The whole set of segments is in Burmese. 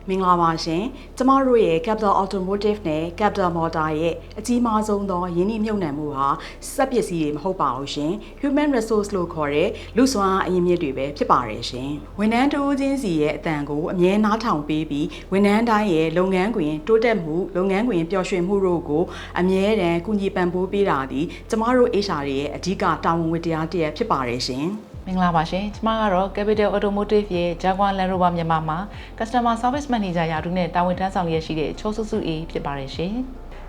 မင်္ဂလာပါရှင်ကျမတို့ရဲ့ Capital Automotive နဲ့ Capital Motor ရဲ့အကြီးမားဆုံးသောယင်းနှိမ့်မြုပ်နှံမှုဟာစက်ပစ္စည်းတွေမဟုတ်ပါဘူးရှင် Human Resource လို့ခေါ်တဲ့လူစွမ်းအရင်းမြစ်တွေပဲဖြစ်ပါတယ်ရှင်ဝန်ထမ်းတဦးချင်းစီရဲ့အတန်ကိုအမြဲနားထောင်ပေးပြီးဝန်ထမ်းတိုင်းရဲ့လုပ်ငန်းခွင်တိုးတက်မှုလုပ်ငန်းခွင်ပျော်ရွှင်မှုတို့ကိုအမြဲတမ်းကူညီပံ့ပိုးပေးတာဒီကျမတို့ HR တွေရဲ့အဓိကတာဝန်ဝတ္တရားတစ်ရပ်ဖြစ်ပါတယ်ရှင်မင်္ဂလာပါရှင်ကျမကတော့ Capital Automotive ရဲ့ Jaguar Land Rover မြန်မာမှာ Customer Service Manager ရာထူးနဲ့တာဝန်ထမ်းဆောင်ရရှိတဲ့ချိုးစုစုအေးဖြစ်ပါတယ်ရှင်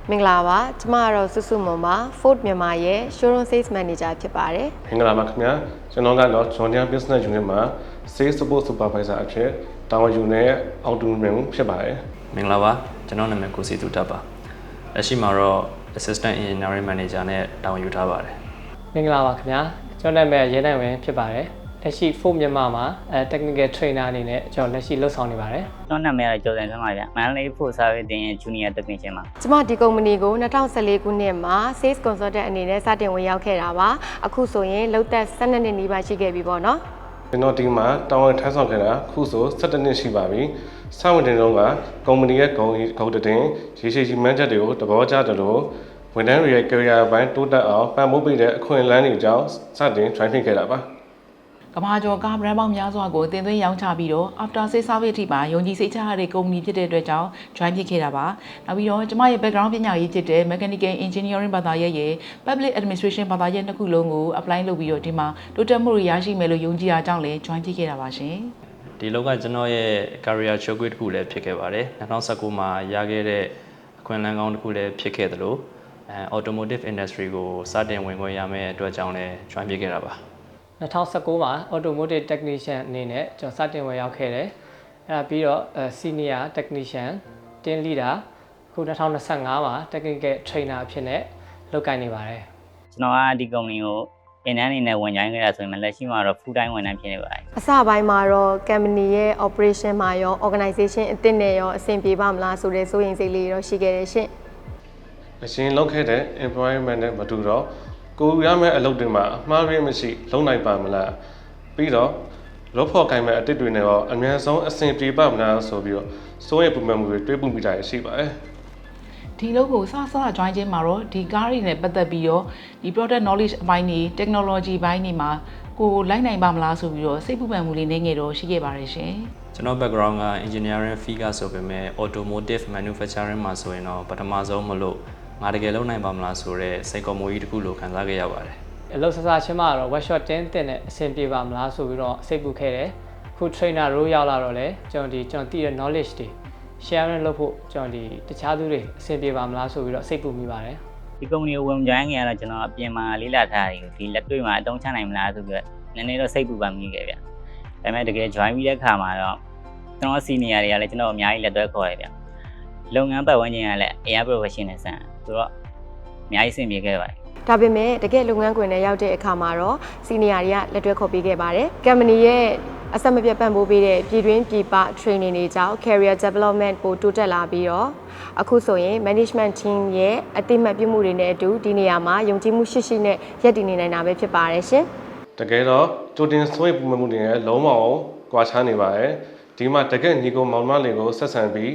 မင်္ဂလာပါကျမကတော့စုစုမွန်ပါ Ford မြန်မာရဲ့ Showroom Sales Manager ဖြစ်ပါတယ်မင်္ဂလာပါခင်ဗျာကျွန်တော်ကတော့ Jordan Business Unit မှာ Sales Support Supervisor အဖြစ်တာဝန်ယူနေတဲ့အောက်တူမန်ဖြစ်ပါတယ်မင်္ဂလာပါကျွန်တော်နာမည်ကိုစီသူတပ်ပါလက်ရှိမှာတော့ Assistant Engineering Manager နဲ့တာဝန်ယူထားပါတယ်မင်္ဂလာပါခင်ဗျာကျွန်တော်နာမည်ရဲနိုင်ဝင်းဖြစ်ပါတယ်လက်ရှိ Ford မြန်မာမှာTechnical Trainer အနေနဲ့ကျွန်တော်လက်ရှိလုပ်ဆောင်နေပါတယ်ကျွန်တော်နာမည်ကကျော်စံထွန်းပါဗျမန္တလေး Ford Service တင် Junior Technician ပါကျမဒီကုမ္ပဏီကို2014ခုနှစ်မှာ Sales Consultant အနေနဲ့စတင်ဝင်ရောက်ခဲ့တာပါအခုဆိုရင်လုပ်သက်12နှစ်နီးပါးရှိခဲ့ပြီပေါ့နော်ကျွန်တော်ဒီမှာတာဝန်ထမ်းဆောင်ခဲ့တာခုဆို17နှစ်ရှိပါပြီစဝင်တင်တော့ကကုမ္ပဏီရဲ့ဂုဏ်တင်ရေရှည်ရှိမှန်းချက်တွေကိုသဘောကျတယ်လို့ဝန်ထမ်းတွေရဲ့ career ဘိုင်းတိုးတက်အောင်ပံ့ပိုးပေးတဲ့အခွင့်အလမ်းတွေအကြောင်းစတင် train ခဲ့တာပါကမ္ဘာကျော်ကား brand ပေါင်းများစွာကိုတင်သွင်းရောင်းချပြီးတော့ after sales service အထိပါယုံကြည်စိတ်ချရတဲ့ကုမ္ပဏီဖြစ်တဲ့အတွက်ကြောင့် join ဖြစ်ခဲ့တာပါနောက်ပြီးတော့ကျမရဲ့ background ပညာရေးဖြစ်တဲ့ mechanical engineering ဘာသာရပ်ရဲ့ public administration ဘာသာရပ်နှစ်ခုလုံးကို apply လုပ်ပြီးတော့ဒီမှာတိုးတက်မှုတွေရရှိမယ်လို့ယုံကြည်အားကြောင့်လည်း join ဖြစ်ခဲ့တာပါရှင်ဒီလောက်ကကျွန်တော်ရဲ့ career showcase တစ်ခုလည်းဖြစ်ခဲ့ပါတယ်2019မှာရခဲ့တဲ့အခွင့်အလမ်းကောင်းတစ်ခုလည်းဖြစ်ခဲ့သလိုautomotive industry ကိုစတင်ဝင်ခွင့်ရမယ့်အတွက်ကြောင့်လည်း join ဖြစ်ခဲ့တာပါ2019မှာ Automotive Technician အနေနဲ့ကျွန်တော်စတင်ဝင်ရောက်ခဲ့တယ်အဲ့ဒါပြီးတော့ Senior Technician Team Leader အခု2025မှာ Technical Trainer အဖြစ်နဲ့လုပ်ကိုင်နေပါတယ်ကျွန်တော်ကဒီကုမ္ပဏီကိုအင်တန်းအနေနဲ့ဝင်ကြိုင်းခဲ့တာဆိုရင်လက်ရှိမှာတော့ full time ဝန်ထမ်းဖြစ်နေပါတယ်အစပိုင်းမှာတော့ company ရဲ့ operation မှာရော organization အသစ်နဲ့ရောအဆင်ပြေပါမလားဆိုတဲ့စိုးရိမ်စိတ်လေးတော့ရှိခဲ့တယ်ရှင်အရှင်လုပ်ခဲ့တဲ့ employment နဲ့မတူတော့ကိုရမယ့်အလုပ်တွေမှာအမှားရမရှိလုံနိုင်ပါမလားပြီးတော့လောဖို့ကိုင်မဲ့အတစ်တွေနဲ့ရောအများဆုံးအဆင်ပြေပါမလားဆိုပြီးတော့စိုးရိမ်ပူပန်မှုတွေတွေးပူမိတာရှိပါတယ်ဒီလိုကိုစ join ခြင်းမှာတော့ဒီကားတွေနဲ့ပတ်သက်ပြီးတော့ဒီ product knowledge အပိုင်းတွေ technology ဘိုင်းတွေမှာကိုလိုက်နိုင်ပါမလားဆိုပြီးတော့စိတ်ပူပန်မှုလေးနေငယ်တော့ရှိခဲ့ပါတယ်ရှင်ကျွန်တော် background က engineering field ကဆိုပေမဲ့ automotive manufacturing မှာဆိုရင်တော့ပထမဆုံးမလို့ငါတကယ်လုပ်နိုင်ပါမလားဆိုတော့စိတ်ကော်မိုးကြီးတစ်ခုလိုခံစားခဲ့ရပါတယ်အလုပ်ဆဆချင်းမှာတော့ workshop တင်းတင်နဲ့အဆင်ပြေပါမလားဆိုပြီးတော့စိတ်ပူခဲ့တယ်ခု trainer တို့ရောက်လာတော့လေကျွန်တော်သိတဲ့ knowledge တွေ sharing လုပ်ဖို့ကျွန်တော်တခြားသူတွေအဆင်ပြေပါမလားဆိုပြီးတော့စိတ်ပူမိပါတယ်ဒီကုမ္ပဏီကိုဝင်ကြိုင်းခဲ့ရတော့ကျွန်တော်အပြင်မှာလေးလာထားတယ်ဒီလက်တွေ့မှာအသုံးချနိုင်မလားဆိုပြီးတော့နည်းနည်းတော့စိတ်ပူပန်မိခဲ့ဗျဒါပေမဲ့တကယ် join ပြီးတဲ့အခါမှာတော့ကျွန်တော် senior တွေကလည်းကျွန်တော်အများကြီးလက်တွဲခေါ်ရဗျလုပ်ငန်းပတ်ဝန်းကျင်ကလည်း AI professional ဆန်ဆိုတော့အများကြီးအဆင်ပြေခဲ့ပါတယ်ဒါပေမဲ့တကယ်လုပ်ငန်းခွင်နဲ့ရောက်တဲ့အခါမှာတော့ senior တွေကလက်တွဲခေါ်ပေးခဲ့ပါတယ် company ရဲ့အဆက်မပြတ်ပံ့ပိုးပေးတဲ့ပြည်တွင်းပြည်ပ training တွေကြောင့် career development ပိုတိုးတက်လာပြီးတော့အခုဆိုရင် management team ရဲ့အသိမှတ်ပြုမှုတွေနဲ့အတူဒီနေရာမှာယုံကြည်မှုရှိရှိနဲ့ရပ်တည်နေနိုင်တာပဲဖြစ်ပါတယ်ရှင်တကယ်တော့ကြိုတင်စိုးရိမ်ပူပန်မှုတွေနဲ့လုံးဝကွာခြားနေပါတယ်ဒီမှာတကယ်ညီကိုမောင်မလေးကိုဆက်ဆံပြီး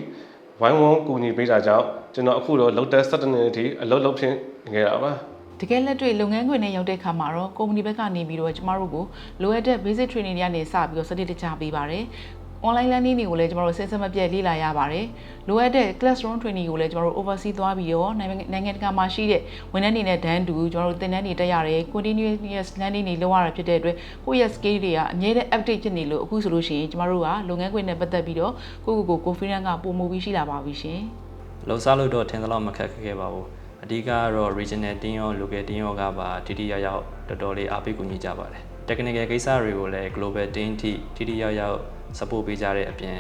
ဝိုင်းဝန်းကူညီပေးတာကြောင့်ကျွန်တော်အခုတော့လုပ်တဲ့17နှစ်အထိအလုပ်လုပ်ဖြစ်ခဲ့တာပါတကယ်လက်တွေ့လုပ်ငန်းခွင်နဲ့ရောက်တဲ့အခါမှာတော့ကုမ္ပဏီဘက်ကနေပြီးတော့ကျမတို့ကိုလိုအပ်တဲ့ basic training တွေကနေစပြီးတော့စနစ်တကျပေးပါတယ်။ online learning တွေကိုလည်းကျမတို့ဆက်ဆက်မပြတ်လေ့လာရပါတယ်။လိုအပ်တဲ့ classroom training ကိုလည်းကျမတို့ oversee သွားပြီးတော့နိုင်ငံတကာမှာရှိတဲ့ဝန်ထမ်းတွေနဲ့တန်းတူကျမတို့သင်တန်းတွေတက်ရတယ် continuous learning တွေလုပ်ရတာဖြစ်တဲ့အတွက်ကိုယ့်ရဲ့ skill တွေကအမြဲတမ်း update ဖြစ်နေလို့အခုဆိုလို့ရှိရင်ကျမတို့ကလုပ်ငန်းခွင်နဲ့ပတ်သက်ပြီးတော့ကိုယ့်ကိုယ်ကို confidence ကပိုမိုပြီးရှိလာပါပြီရှင်။လှုပ်ရှားလို့တော့ထင်သလောက်မခက်ခဲပါဘူး။အဓိကတော့ regional team ရော local team ရောကပါထိထိရောက်ရောက်တော်တော်လေးအားပေးကူညီကြပါတယ် technical ကိစ္စတွေကိုလည်း global team ထိထိရောက်ရောက် support ပေးကြတဲ့အပြင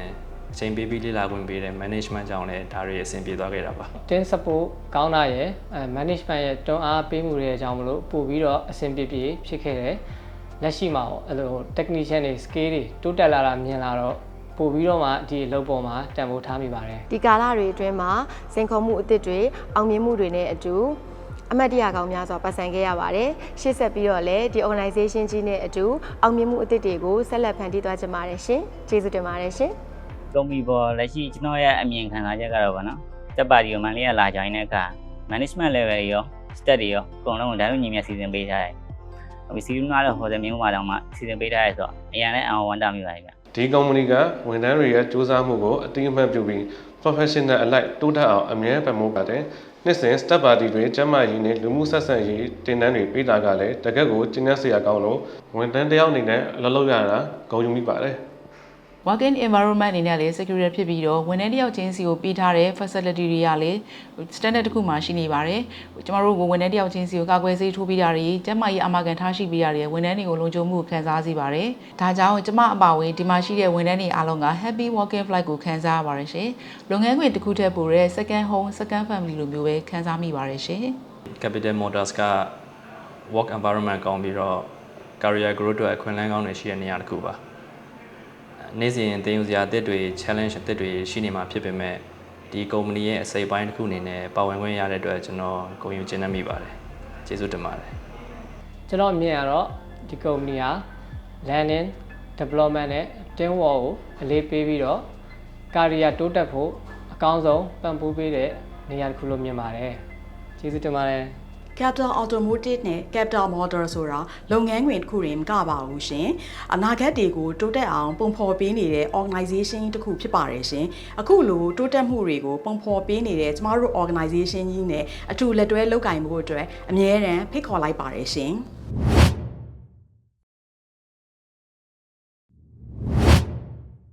်အချိန်ပေးပြီးလေ့လာခွင့်ပေးတဲ့ management ကြောင့်လည်းဒါတွေအဆင်ပြေသွားခဲ့တာပါ team support ကောင်းတာရယ် management ရဲ့တွန်းအားပေးမှုတွေအကြောင်းမလို့ပို့ပြီးတော့အဆင်ပြေဖြစ်ခဲ့တယ်လက်ရှိမှာအဲ့လို technician တွေ skill တွေတိုးတက်လာတာမြင်လာတော့ပို့ပြီးတော့မှဒီအလုပ်ပေါ်မှာတန်ဖိုးထားမိပါတယ်ဒီကာလတွေအတွင်းမှာစင်ခေါ်မှုအသစ်တွေအောင်မြင်မှုတွေနဲ့အတူအမတ်တရကောင်းများစွာပတ်စံခဲ့ရပါတယ်ရှေ့ဆက်ပြီးတော့လည်းဒီ organization ကြီးနဲ့အတူအောင်မြင်မှုအသစ်တွေကိုဆက်လက်ဖန်တီးသွားကြပါရရှင်ကျေးဇူးတင်ပါတယ်ရှင် ကုမ္ပဏီပေါ်လက်ရှိကျွန်တော်ရဲ့အမြင်ခံစားချက်ကတော့ဗောနော်တက်ပါတီကိုမန်လေးကလာ join တဲ့အခါ management level ရော stat တွေရောအကုန်လုံးဒါတို့ညီမြစီစဉ်ပေးထားတယ်။ဒီစီးရီးနားတော့ဟိုတယ်မျိုးမှာတော့မှစီစဉ်ပေးထားရဲဆိုတော့အရင်လည်းအောင်ဝန်တာမိပါတယ်ဗျ။ ဒီကုမ္ပဏီကဝန်ထမ်းတွေရဲ့စူးစမ်းမှုကိုအတိအမှန်ပြုပြီး professional အလိုက်တိုးတက်အောင်အမြဲပံ့ပိုးပါတယ်။နှစ်စဉ် step party တွေကျန်းမာရေးနဲ့လူမှုဆက်ဆံရေးတင်နန်းတွေပေးတာကလည်းတကယ့်ကိုကျင်းစရာကောင်းလို့ဝန်ထမ်းတစ်ယောက်အနေနဲ့အလုပ်လုပ်ရတာဂုဏ်ယူမိပါတယ်။ working environment အနေနဲ့လည်း security ဖြစ်ပြီးတော့ဝန်ထမ်းတစ်ယောက်ချင်းစီကိုပေးထားတဲ့ facility တွေကလည်း standard တစ်ခုမှရှိနေပါတယ်။ကျမတို့ကဝန်ထမ်းတစ်ယောက်ချင်းစီကိုကာကွယ်ဆေးထိုးပေးတာတွေကျန်းမာရေးအာမခံထားရှိပေးတာတွေဝန်ထမ်းတွေကိုလုံခြုံမှုခံစားစေပါတယ်။ဒါကြောင့်ကျမအပါအဝင်ဒီမှာရှိတဲ့ဝန်ထမ်းတွေအားလုံးက happy working flight ကိုခံစားရပါတယ်ရှင်။လုပ်ငန်းခွင်တစ်ခုတည်းပို့တဲ့ second home second family လိုမျိုးပဲခံစားမိပါတယ်ရှင်။ Capital Motors က work environment ကောင်းပြီးတော့ career growth အတွက်အခွင့်အလမ်းကောင်းတွေရှိတဲ့နေရာတစ်ခုပါနေ့စဉ်သင်ယူစရာအသစ်တွေ challenge အသစ်တွေရှိနေမှာဖြစ်ပေမဲ့ဒီကုမ္ပဏီရဲ့အစိပ်ပိုင်းတစ်ခုအနေနဲ့ပါဝင်ခွင့်ရတဲ့အတွက်ကျွန်တော်ဂုဏ်ယူကျေနပ်မိပါတယ်ကျေးဇူးတင်ပါတယ်ကျွန်တော်အမြင်ကတော့ဒီကုမ္ပဏီဟာ learning development နဲ့ team work ကိုအလေးပေးပြီးတော့ career တိုးတက်ဖို့အကောင်းဆုံးပံ့ပိုးပေးတဲ့နေရာတစ်ခုလို့မြင်ပါတယ်ကျေးဇူးတင်ပါတယ်Capital Automotive နဲ့ Capital Motor ဆိုတာလုပ်ငန်းခွင်တစ်ခုရင်မကပါဘူးရှင်။အနာဂတ်တွေကိုတိုးတက်အောင်ပုံဖော်ပေးနေတဲ့ organization တစ်ခုဖြစ်ပါတယ်ရှင်။အခုလိုတိုးတက်မှုတွေကိုပုံဖော်ပေးနေတဲ့ကျမတို့ organization ကြီးနဲ့အတူလက်တွဲလုပ်ကိုင်မှုအတွက်အမြဲတမ်းဖိတ်ခေါ်လိုက်ပါတယ်ရှင်။